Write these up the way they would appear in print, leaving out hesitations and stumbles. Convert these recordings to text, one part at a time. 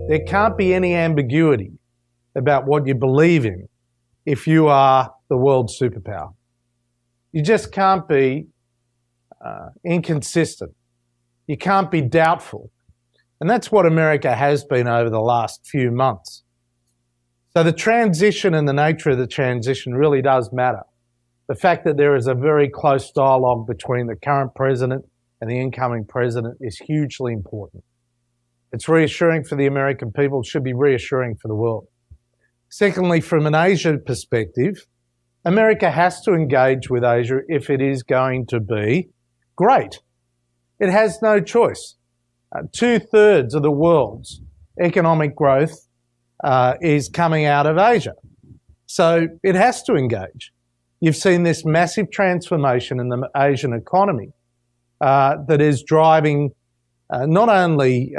There can't be any ambiguity about what you believe in if you are the world superpower. You just can't be inconsistent. You can't be doubtful. And that's what America has been over the last few months. So the transition and the nature of the transition really does matter. The fact that there is a very close dialogue between the current president and the incoming president is hugely important. It's reassuring for the American people. It should be reassuring for the world. Secondly, from an Asia perspective, America has to engage with Asia if it is going to be great. It has no choice. 2/3 of the world's economic growth is coming out of Asia. So it has to engage. You've seen this massive transformation in the Asian economy that is driving not only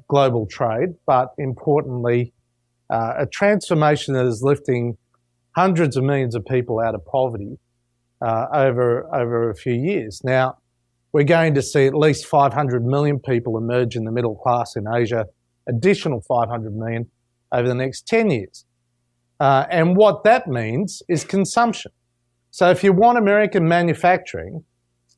global trade, but importantly, a transformation that is lifting hundreds of millions of people out of poverty over a few years. Now, we're going to see at least 500 million people emerge in the middle class in Asia, additional 500 million over the next 10 years. And what that means is consumption. So if you want American manufacturing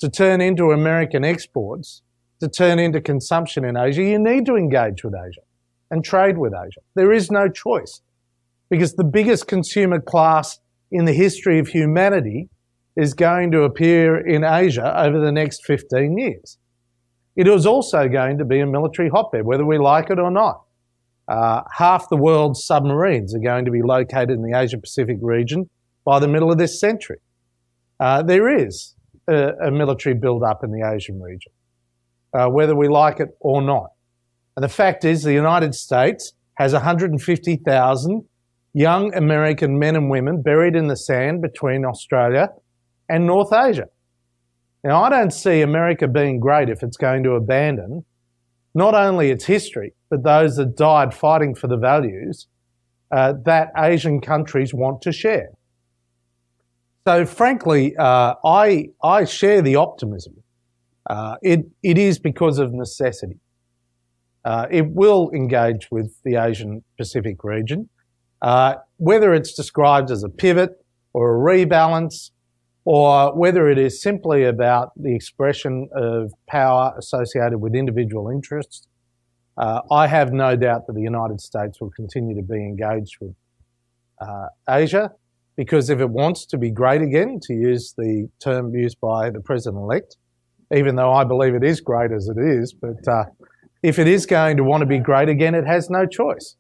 to turn into American exports, to turn into consumption in Asia, you need to engage with Asia and trade with Asia. There is no choice, because the biggest consumer class in the history of humanity is going to appear in Asia over the next 15 years. It is also going to be a military hotbed, whether we like it or not. Half the world's submarines are going to be located in the Asia-Pacific region by the middle of this century. There is a military build-up in the Asian region, whether we like it or not. And the fact is, the United States has 150,000 young American men and women buried in the sand between Australia and North Asia. Now, I don't see America being great if it's going to abandon not only its history, but those that died fighting for the values that Asian countries want to share. So frankly, I share the optimism. It is because of necessity. It will engage with the Asian Pacific region, whether it's described as a pivot or a rebalance, or whether it is simply about the expression of power associated with individual interests. I have no doubt that the United States will continue to be engaged with Asia, because if it wants to be great again, to use the term used by the President-elect, even though I believe it is great as it is, but if it is going to want to be great again, it has no choice.